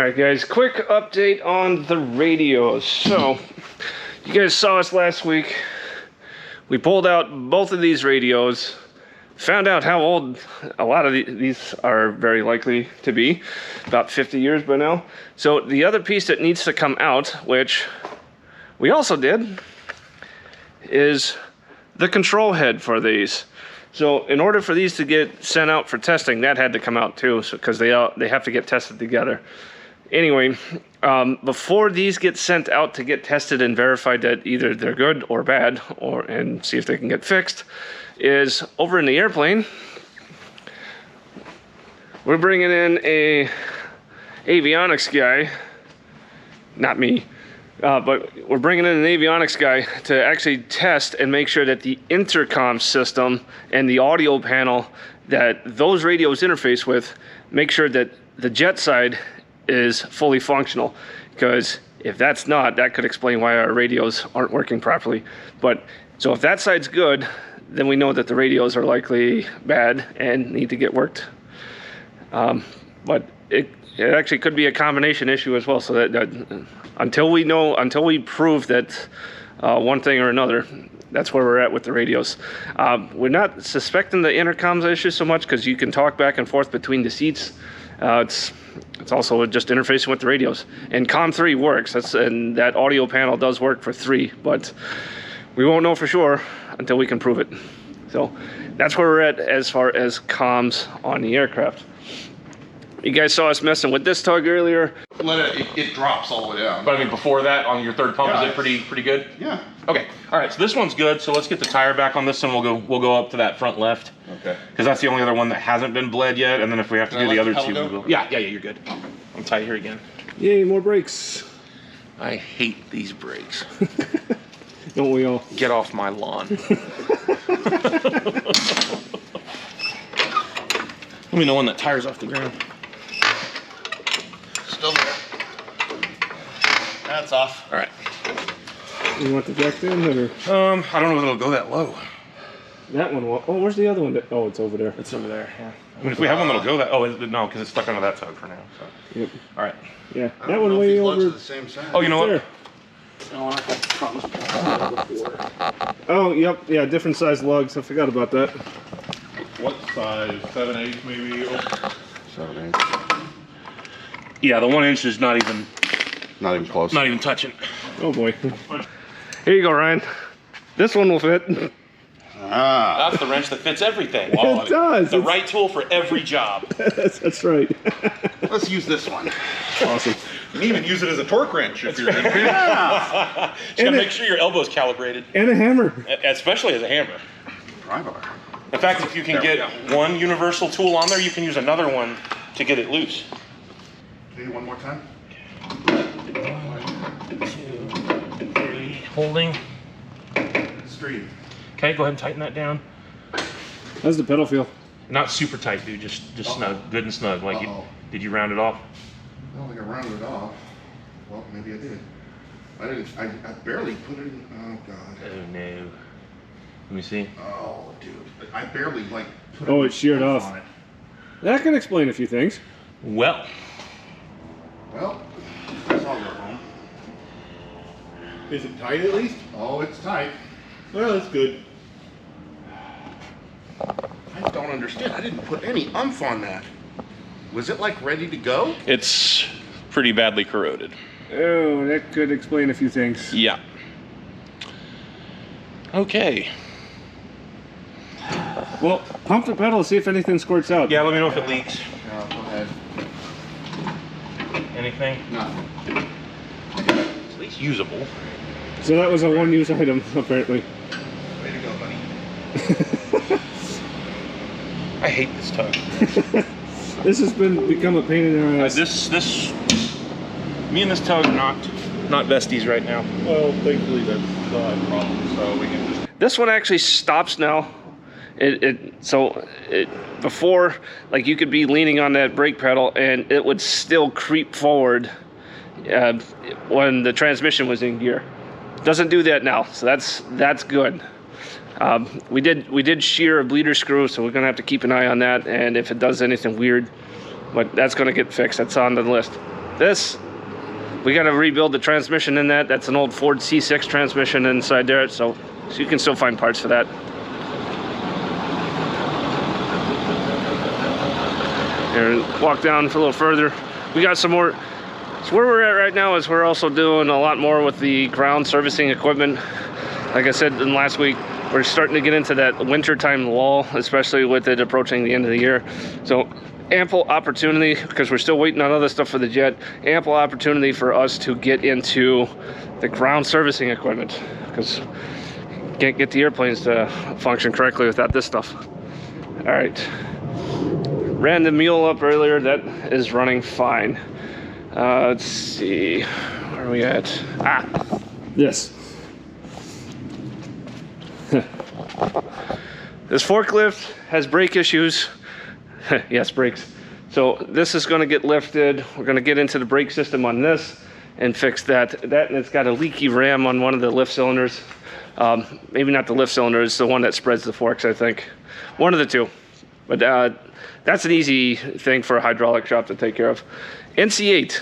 Alright guys, quick update on the radios. So, you guys saw us last week. We pulled out both of these radios, found out how old a lot of these are very likely to be, about 50 years by now. So the other piece that needs to come out, which we also did, is the control head for these. So in order for these to get sent out for testing, that had to come out too, because they have to get tested together. Anyway, before these get sent out to get tested and verified that either they're good or bad, and see if they can get fixed, is over in the airplane, we're bringing in a avionics guy, not me, but we're bringing in an avionics guy to actually test and make sure that the intercom system and the audio panel that those radios interface with, make sure that the jet side is fully functional, because if that's not, that could explain why our radios aren't working properly. But so if that side's good, then we know that the radios are likely bad and need to get worked. But it actually could be a combination issue as well. So that until we prove that one thing or another, that's where we're at with the radios. We're not suspecting the intercom's issue so much, because you can talk back and forth between the seats. It's also just interfacing with the radios, and COM3 works. And that audio panel does work for 3, but we won't know for sure until we can prove it. So that's where we're at as far as comms on the aircraft. You guys saw us messing with this tug earlier. It drops all the way down. But I mean, before that, on your third pump, is it pretty good? Yeah. Okay. All right. So this one's good. So let's get the tire back on this, and we'll go up to that front left. Okay. Because that's the only other one that hasn't been bled yet. And then if we have to do the other two, we'll go. Yeah. You're good. I'm tight here again. Yay, more brakes. I hate these brakes. Don't we all? Get off my lawn. Let me know when that tire's off the ground. Still there. That's off. All right. You want the jack in, or? I don't know if it'll go that low. That one will. Oh, where's the other one? Oh, it's over there. It's over there. Yeah. I mean, if we have one that'll go that. Oh, no, because it's stuck under that tug for now. So. Yep. All right. Yeah, that one way over. The same size. Oh, you know what? Oh, yep. Yeah, different size lugs. I forgot about that. What size? 7/8 maybe? 7/8. Yeah, the 1 inch is not even close. Not even touching. Oh boy. Here you go, Ryan. This one will fit. Ah. That's the wrench that fits everything. It does. The right tool for every job. That's right. Let's use this one. Awesome. You can even use it as a torque wrench if you're Yeah. Just gotta make sure your elbow's calibrated, And a hammer. especially as a hammer. Pry bar. In fact, if you can get one universal tool on there, you can use another one to get it loose. Do it one more time. 1, 2, 3, holding. Street. Okay, go ahead and tighten that down. How's the pedal feel? Not super tight, dude. Just snug, good and snug. Like, did you round it off? I don't think I rounded it off. Well, maybe I did. I didn't. I barely put it in. Oh God. Oh no. Let me see. Oh, dude. I barely like. Put It sheared off. on it. That can explain a few things. Well, Well, that's all your home. Is it tight at least? Oh, it's tight. Well, that's good. I don't understand. I didn't put any umph on that. Was it like ready to go? it's pretty badly corroded. Oh, that could explain a few things. Yeah. Okay. Well, pump the pedal, see if anything squirts out. Yeah, let me know if it leaks. No, go ahead. Anything? Nothing. It's at least usable. So that was a one-use item, apparently. Way to go, buddy. I hate this tug. This has become a pain in our ass. Me and this tug are not besties right now. Well, thankfully that's not a problem, so we can just... This one actually stops now. Before, like, you could be leaning on that brake pedal and it would still creep forward when the transmission was in gear. Doesn't do that now, so that's good. We did shear a bleeder screw, so we're gonna have to keep an eye on that, and if it does anything weird, but that's gonna get fixed. That's on the list. this, we got to rebuild the transmission in that. That's an old Ford C6 transmission inside there, so you can still find parts for that. And walk down a little further. We got some more. So where we're at right now is we're also doing a lot more with the ground servicing equipment. Like I said in last week, we're starting to get into that wintertime lull, especially with it approaching the end of the year. So ample opportunity, because we're still waiting on other stuff for the jet, ample opportunity for us to get into the ground servicing equipment, because can't get the airplanes to function correctly without this stuff. All right, ran the mule up earlier. That is running fine. Let's see, where are we at? This. This forklift has brake issues. Yes, brakes. So this is going to get lifted. We're going to get into the brake system on this and fix that. And it's got a leaky ram on one of the lift cylinders. Maybe not the lift cylinder, it's the one that spreads the forks, I think. One of the two. But that's an easy thing for a hydraulic shop to take care of. NC8.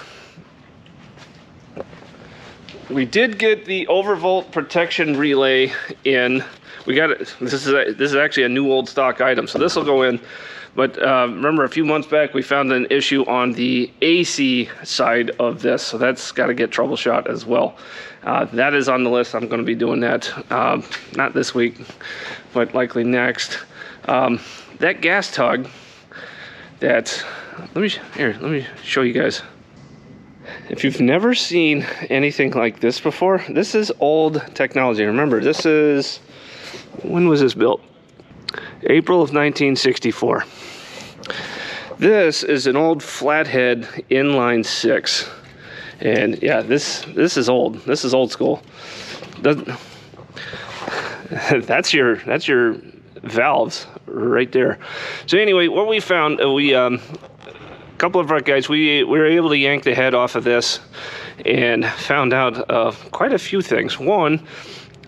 We did get the overvolt protection relay in. We got it. This is actually a new old stock item, so this will go in. But remember, a few months back, we found an issue on the AC side of this, so that's got to get troubleshot as well. That is on the list. I'm going to be doing that, not this week, but likely next. That gas tug, let me show you guys. If you've never seen anything like this before, this is old technology. Remember, this is, when was this built? April of 1964. This is an old flathead inline 6. And yeah, this is old. This is old school. That's your valves right there. So anyway, what we found, a couple of our guys, we were able to yank the head off of this and found out quite a few things. One,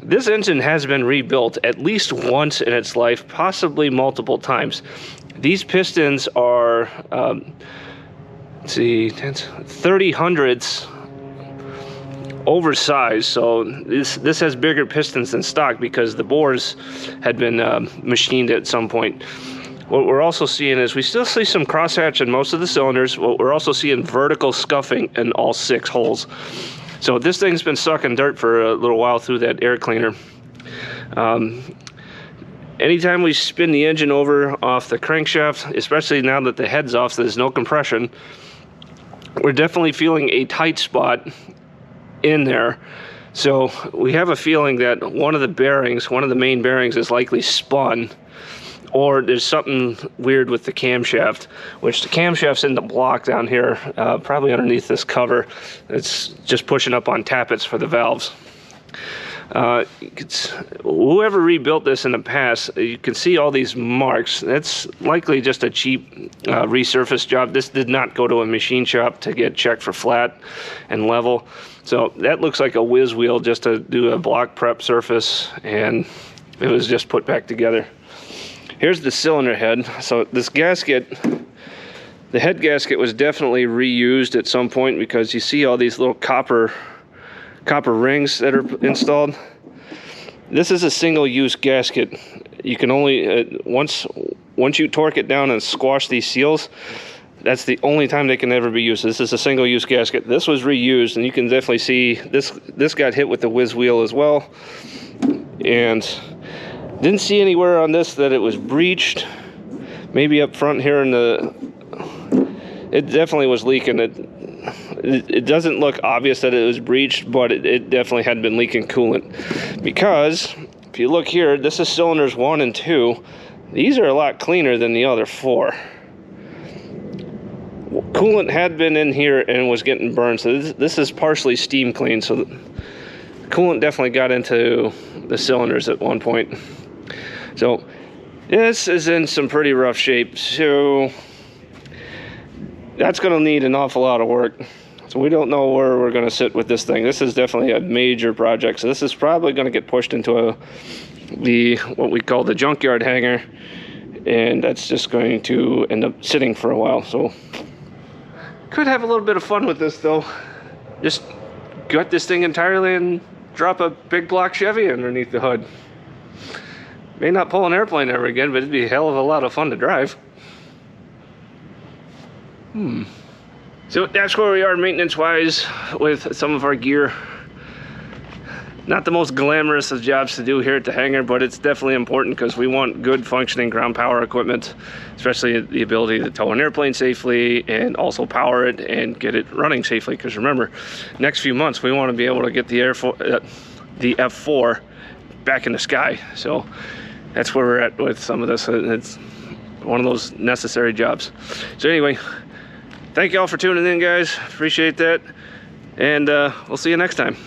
this engine has been rebuilt at least once in its life, possibly multiple times. These pistons are, let's see, 30 hundredths oversized, so this has bigger pistons than stock because the bores had been machined at some point. What we're also seeing is we still see some crosshatch in most of the cylinders. What we're also seeing vertical scuffing in all 6 holes. So this thing's been sucking dirt for a little while through that air cleaner. Anytime we spin the engine over off the crankshaft, especially now that the head's off, so there's no compression, we're definitely feeling a tight spot in there. So we have a feeling that one of the main bearings is likely spun, or there's something weird with the camshaft, which the camshaft's in the block down here, probably underneath this cover. It's just pushing up on tappets for the valves. Whoever rebuilt this in the past, you can see all these marks. That's likely just a cheap resurface job. This did not go to a machine shop to get checked for flat and level. So that looks like a whiz wheel just to do a block prep surface, and it was just put back together. Here's the cylinder head. So this gasket, the head gasket was definitely reused at some point, because you see all these little copper rings that are installed. This is a single-use gasket. You can only once you torque it down and squash these seals, that's the only time they can ever be used. This is a single-use gasket. This was reused, and you can definitely see this got hit with the whiz wheel as well. And didn't see anywhere on this that it was breached. Maybe up front here it definitely was leaking. It doesn't look obvious that it was breached, but it definitely had been leaking coolant. Because if you look here, this is cylinders 1 and 2. These are a lot cleaner than the other 4. Coolant had been in here and was getting burned, so this is partially steam clean. So coolant definitely got into the cylinders at one point. So this is in some pretty rough shape. So that's going to need an awful lot of work. So we don't know where we're going to sit with this thing. This is definitely a major project. So this is probably going to get pushed into what we call the junkyard hangar, and that's just going to end up sitting for a while. So Could have a little bit of fun with this though. Just gut this thing entirely and drop a big block Chevy underneath the hood. May not pull an airplane ever again, but it'd be a hell of a lot of fun to drive. So that's where we are maintenance wise with some of our gear. Not the most glamorous of jobs to do here at the hangar, but it's definitely important because we want good functioning ground power equipment, especially the ability to tow an airplane safely and also power it and get it running safely. Because remember, next few months we want to be able to get the F4 back in the sky. So that's where we're at with some of this. It's one of those necessary jobs. So anyway, thank you all for tuning in, guys. Appreciate that, and we'll see you next time.